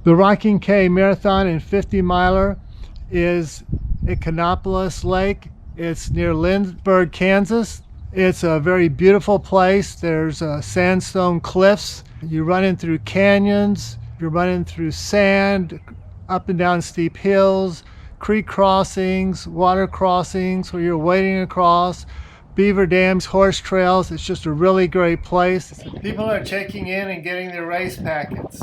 The Rockin K Marathon and 50 miler is at Canopolis Lake. It's near Lynchburg, Kansas. It's a very beautiful place. There's sandstone cliffs. You're running through canyons. You're running through sand, up and down steep hills, creek crossings, water crossings where you're wading across, beaver dams, horse trails. It's just a really great place. People are checking in and getting their race packets.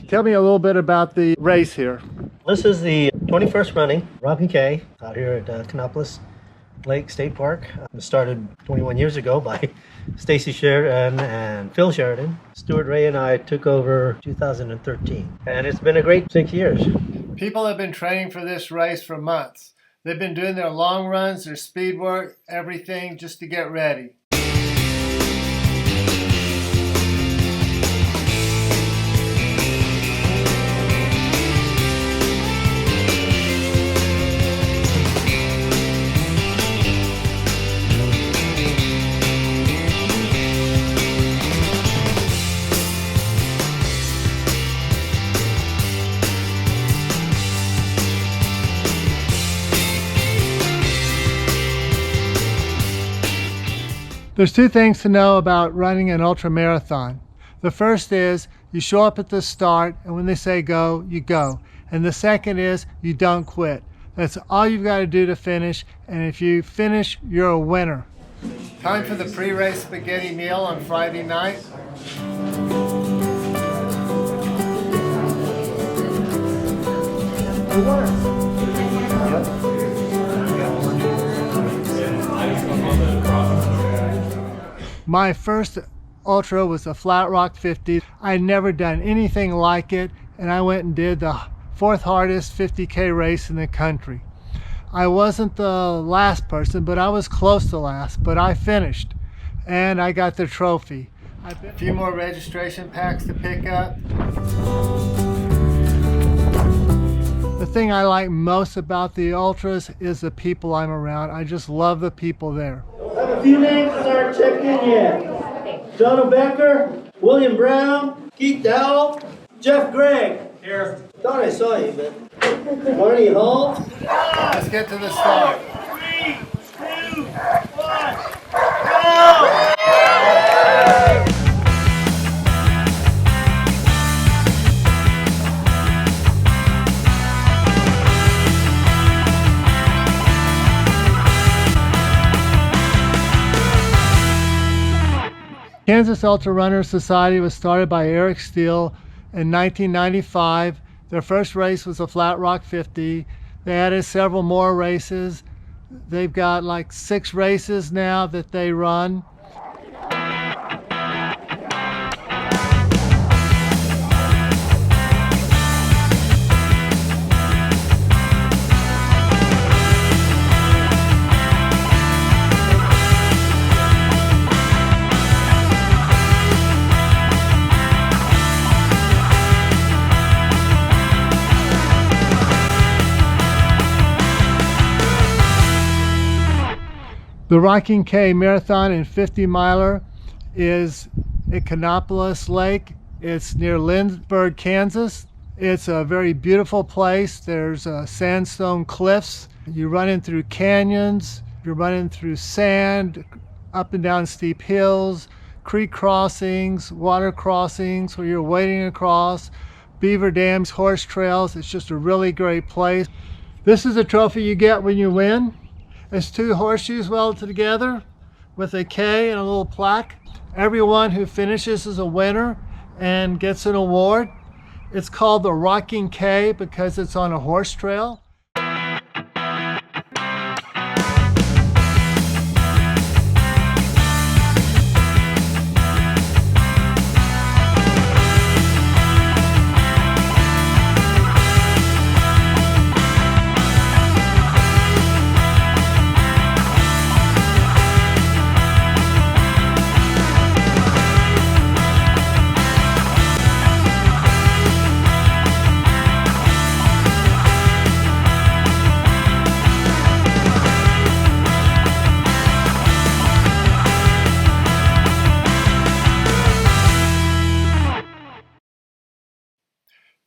Tell me a little bit about the race here. This is the 21st running, Rockin K, out here at Canopolis Lake State Park. It was started 21 years ago by Stacy Sheridan and Phil Sheridan. Stuart Ray and I took over 2013, and it's been a great 6 years. People have been training for this race for months. They've been doing their long runs, their speed work, everything just to get ready. There's two things to know about running an ultra marathon. The first is you show up at the start, and when they say go, you go. And the second is you don't quit. That's all you've got to do to finish, and if you finish, you're a winner. Time for the pre-race spaghetti meal on Friday night. My first ultra was a Flat Rock 50. I'd never done anything like it, and I went and did the fourth hardest 50K race in the country. I wasn't the last person, but I was close to last, but I finished, and I got the trophy. A few more registration packs to pick up. The thing I like most about the ultras is the people I'm around. I just love the people there. I have a few names that aren't checked in yet. Donald Becker, William Brown, Keith Dowell, Jeff Gregg. Here. Thought I saw you, but Marty Hall. Let's get to the start. 3, 2, 1, go! Kansas Ultra Runners Society was started by Eric Steele in 1995. Their first race was a Flat Rock 50. They added several more races. They've got like 6 races now that they run. The Rockin K Marathon and 50 miler is at Canopolis Lake. It's near Lynchburg, Kansas. It's a very beautiful place. There's sandstone cliffs. You're running through canyons. You're running through sand, up and down steep hills, creek crossings, water crossings where you're wading across, beaver dams, horse trails. It's just a really great place. This is a trophy you get when you win. It's 2 horseshoes welded together with a K and a little plaque. Everyone who finishes is a winner and gets an award. It's called the Rockin K because it's on a horse trail.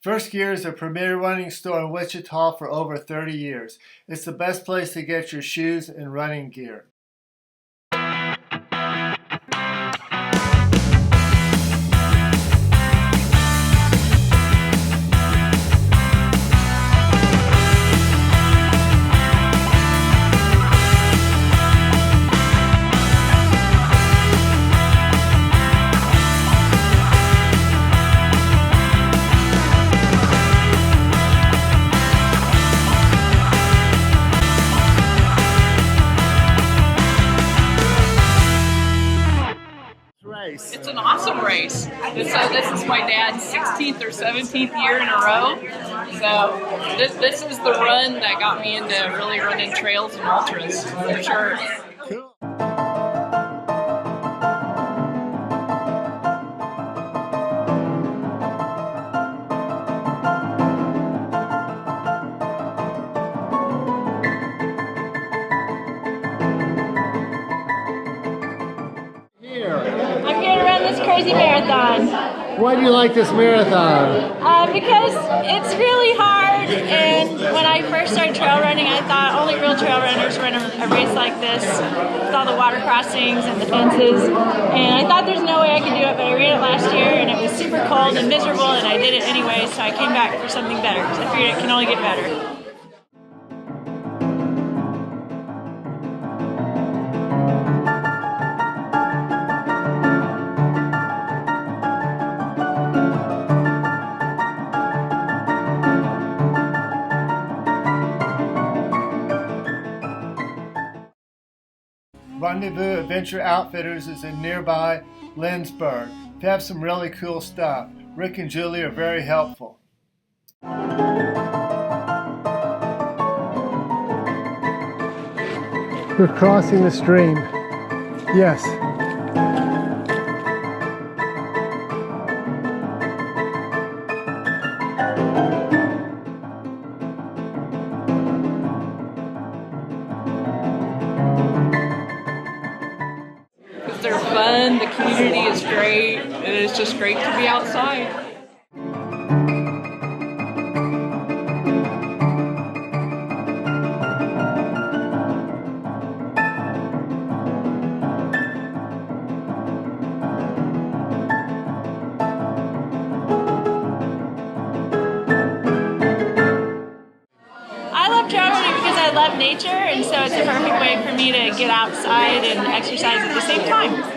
First Gear is a premier running store in Wichita for over 30 years. It's the best place to get your shoes and running gear. It's an awesome race. This is my dad's 16th or 17th year in a row. So this is the run that got me into really running trails and ultras, for sure. Cool. I'm here to run this crazy marathon Why do you like this marathon? because it's really hard, and when I first started trail running I thought only real trail runners run a race like this with all the water crossings and the fences, and I thought there's no way I could do it, but I ran it last year and it was super cold and miserable and I did it anyway, so I came back for something better because I figured it can only get better. Rendezvous Adventure Outfitters is in nearby Lindsborg. They have some really cool stuff. Rick and Julie are very helpful. We're crossing the stream. Yes. They're fun, the community is great, and it's just great to be outside. I love trail running because I love nature, and so it's a perfect way for me to get outside and exercise at the same time.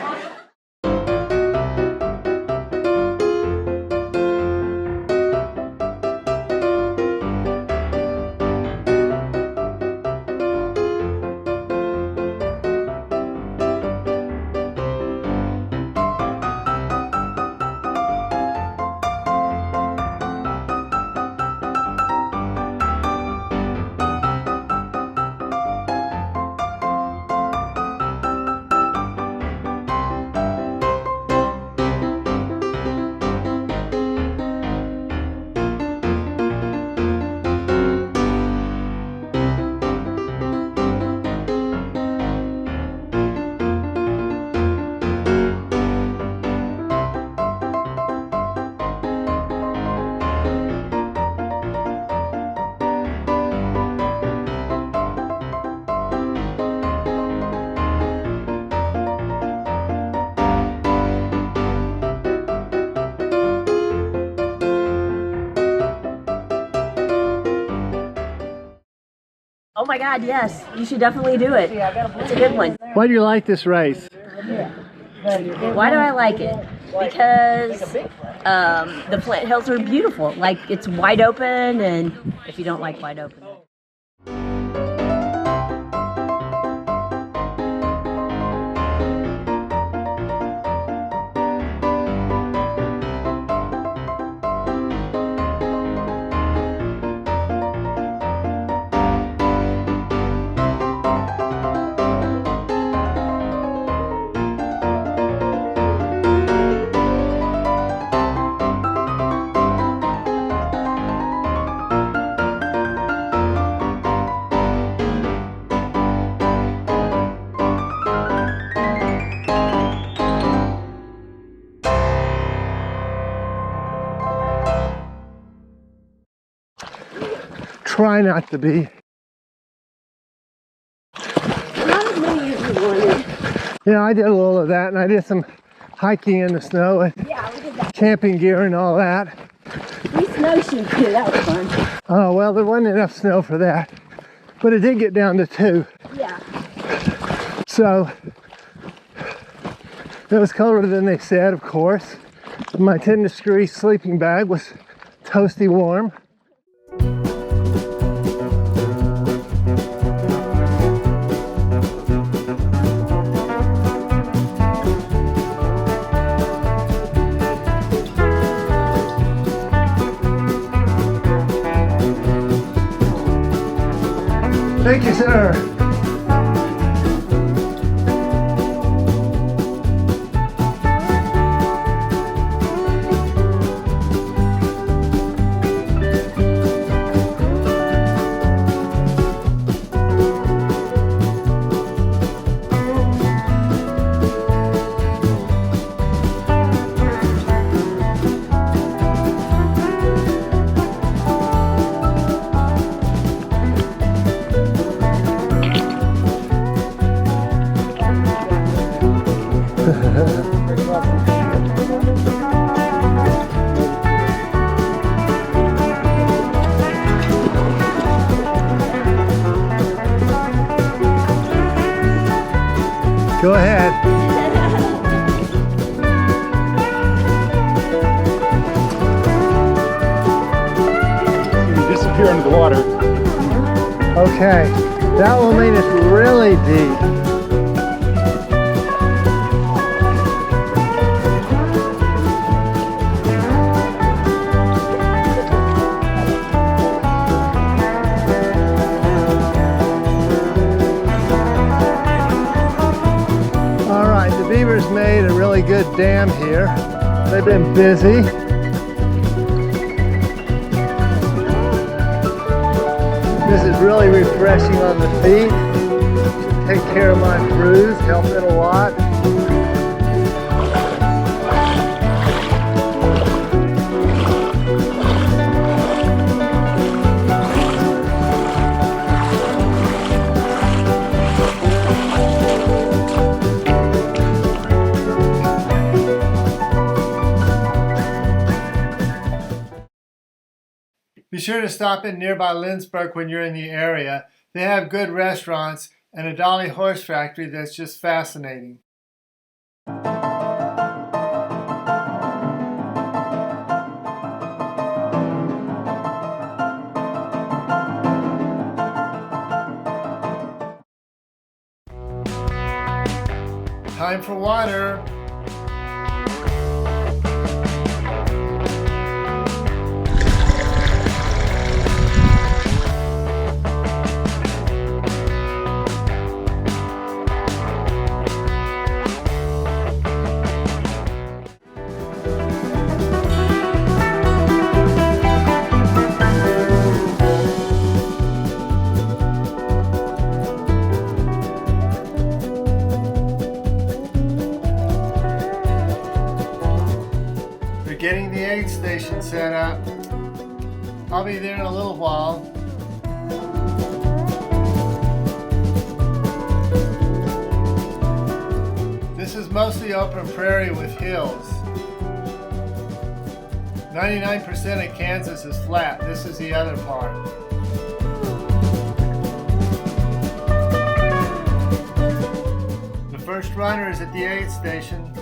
Oh my God, yes. You should definitely do it. It's a good one. Why do you like this race? Why do I like it? Because the Flint Hills are beautiful. Like, it's wide open, and if you don't like wide open. try not to be. Yeah, I did a little of that, and I did some hiking in the snow with camping gear and all that. We snowshoed too, that was fun. Oh, well, there wasn't enough snow for that, but it did get down to 2. Yeah. So, it was colder than they said, of course. My 10-degree sleeping bag was toasty warm. Thank you, sir. Go ahead. You disappear under the water. Okay, that will mean it's really deep. Beavers made a really good dam here. They've been busy. This is really refreshing on the feet. Should take care of my bruise, help it a lot. Be sure to stop in nearby Lindsburg when you're in the area. They have good restaurants and a Dolly horse factory that's just fascinating. Time for water. Getting the aid station set up. I'll be there in a little while. This is mostly open prairie with hills. 99% of Kansas is flat. This is the other part. The first runner is at the aid station.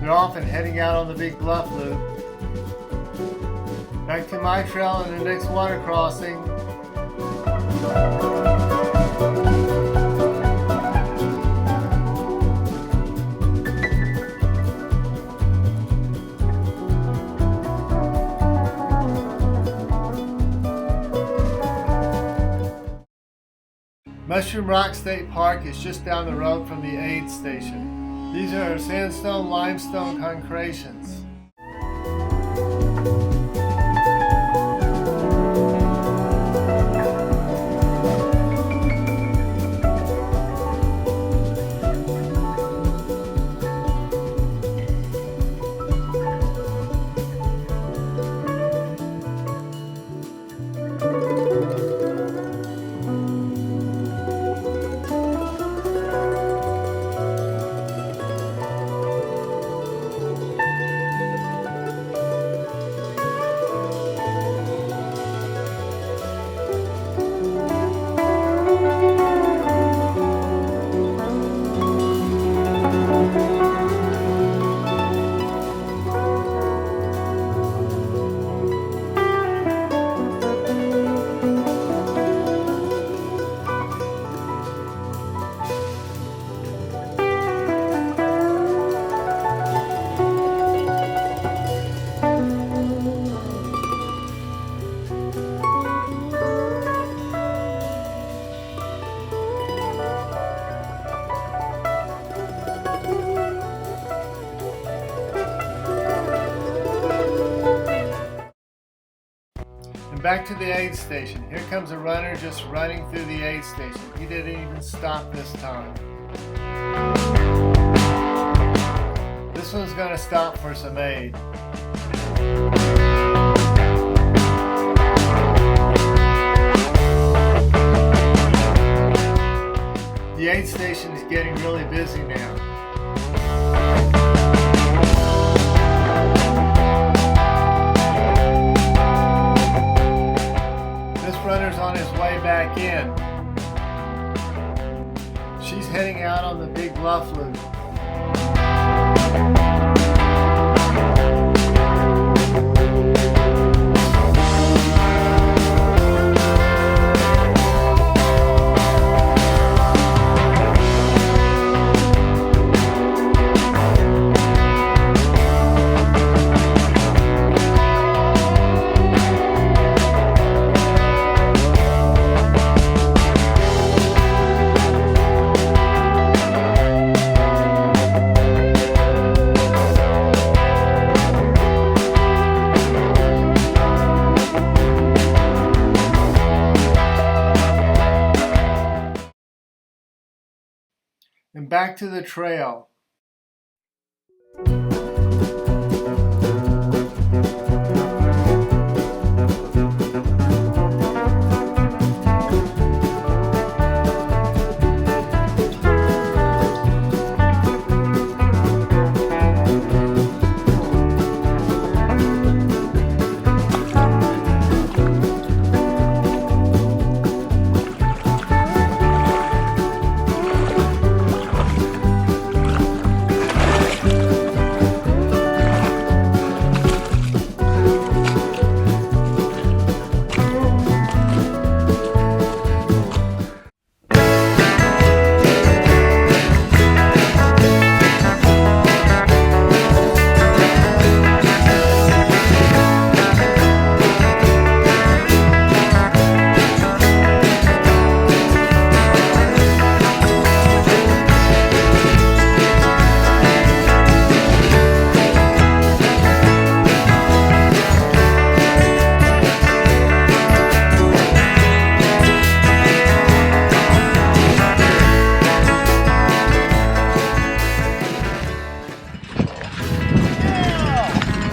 They're often heading out on the big bluff loop. Back to my trail and the next water crossing. Mushroom Rock State Park is just down the road from the aid station. These are sandstone limestone concretions. Back to the aid station. Here comes a runner just running through the aid station. He didn't even stop this time. This one's going to stop for some aid. The aid station is getting really busy now. Runner's on his way back in. She's heading out on the big bluff loop. And back to the trail.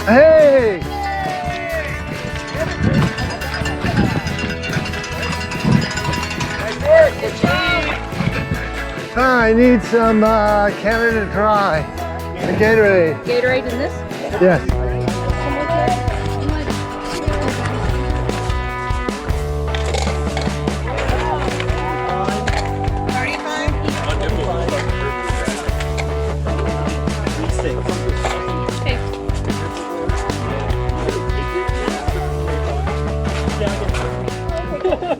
Hey! I need some Canada Dry. The Gatorade. Gatorade in this? Yes.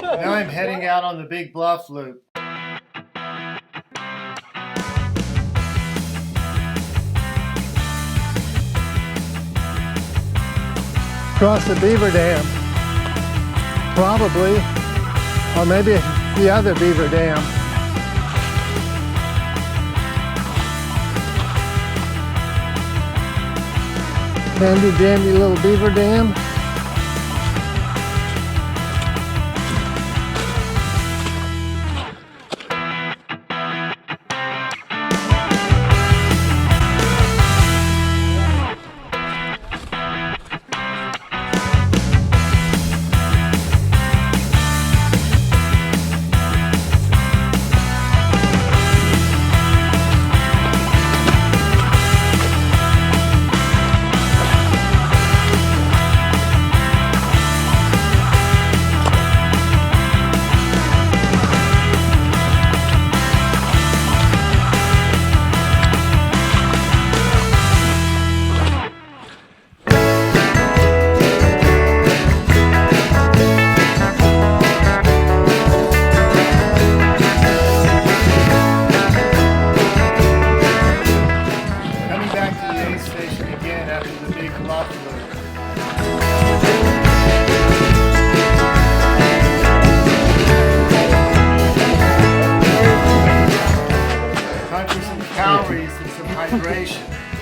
Now I'm heading out on the big bluff loop. Across the beaver dam. Probably. Or maybe the other beaver dam. Handy dandy little beaver dam.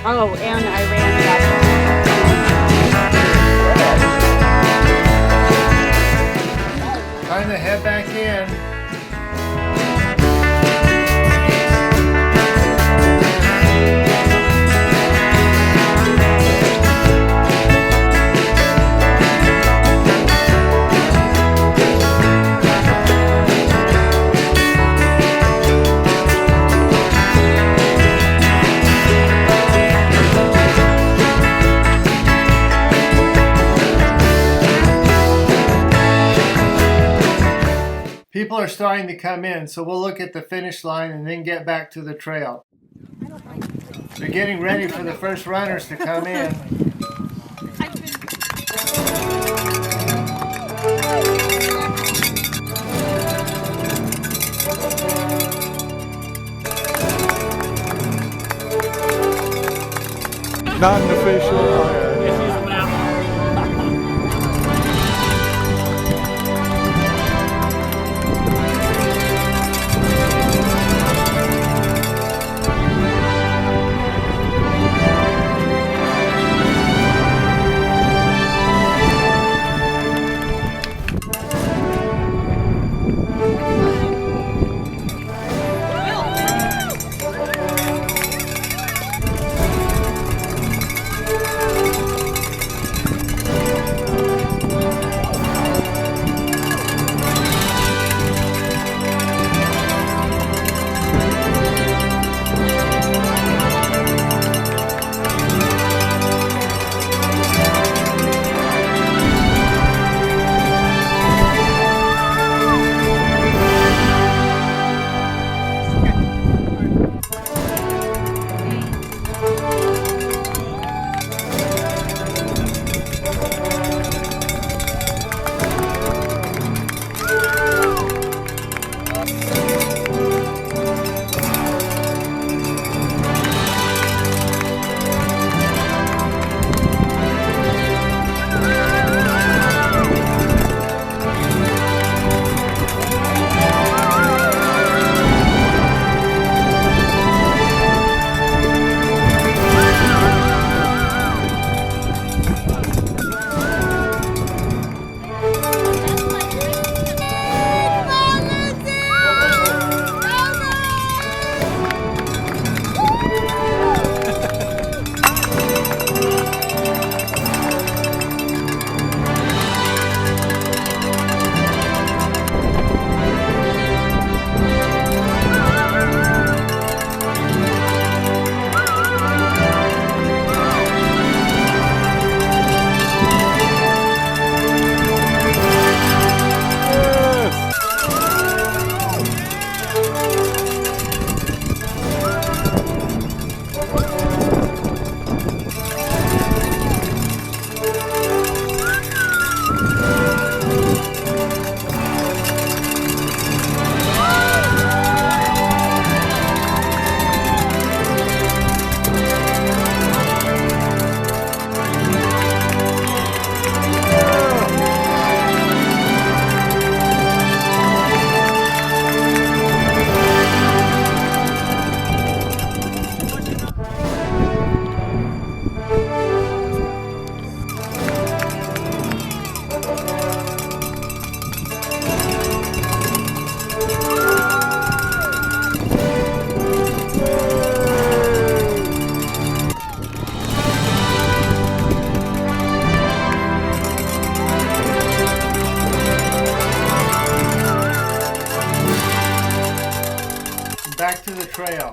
Oh, and I ran that. to head back in. People are starting to come in, so we'll look at the finish line and then get back to the trail. They're getting ready for the first runners to come in. Not an official. Back to the trail.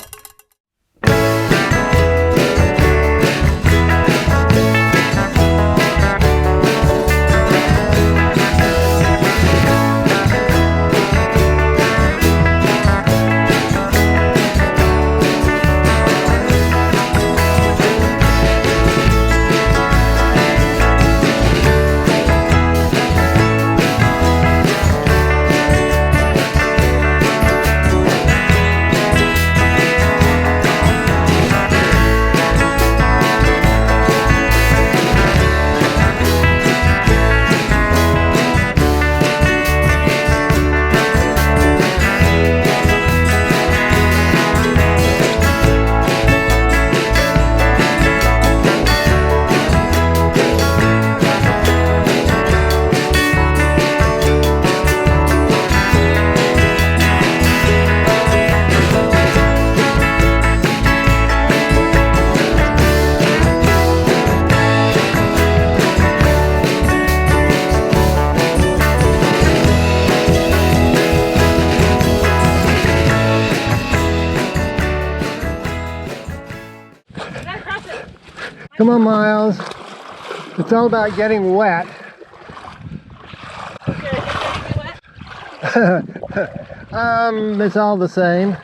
Come on, Miles. It's all about getting wet. It's all the same.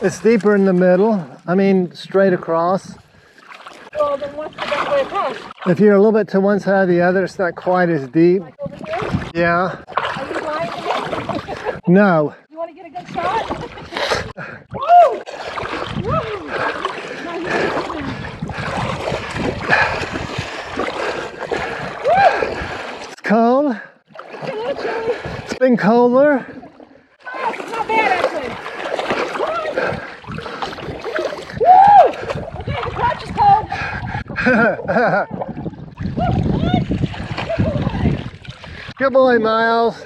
It's deeper in the middle. I mean, straight across. Well, then what's the best way across? If you're a little bit to one side or the other, it's not quite as deep. Like over here? Yeah. Are you lying to me? No. You want to get a good shot? Woo! Woo! Now It's cold. It's been colder. it's not bad actually. Woo! Okay, the crotch is cold. Good boy, Miles.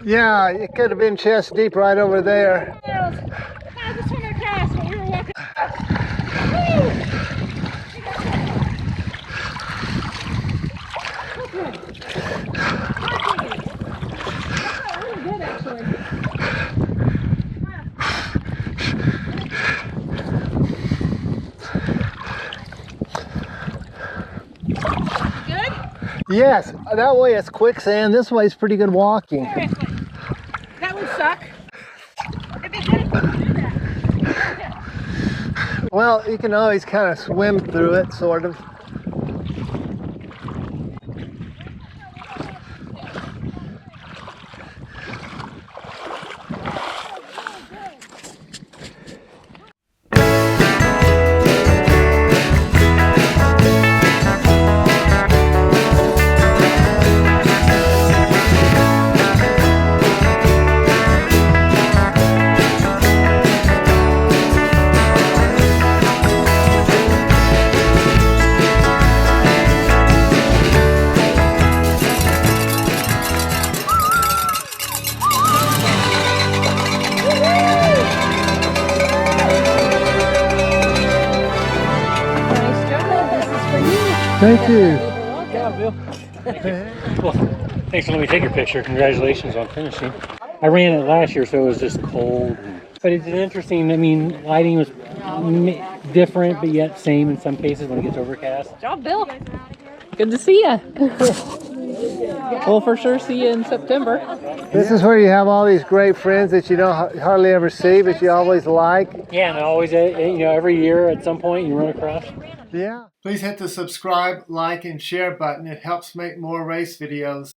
Yeah, it could have been chest deep right over there. Miles, just swim across when we were walking. Really good actually. Yes, that way it's quicksand. This way is pretty good walking. Seriously. That would suck. It'd be good if we could do that. Well, you can always kind of swim through it, sort of. Thank you. Well, thanks for letting me take your picture. Congratulations on finishing. I ran it last year, so it was just cold. But it's interesting. I mean, lighting was different, but yet same in some cases when it gets overcast. Good job, Bill. Good to see you. We'll for sure see you in September. This is where you have all these great friends that you don't hardly ever see, but you always like. Yeah, and always, you know, every year at some point you run across. Yeah. Please hit the subscribe, like, and share button. It helps make more race videos.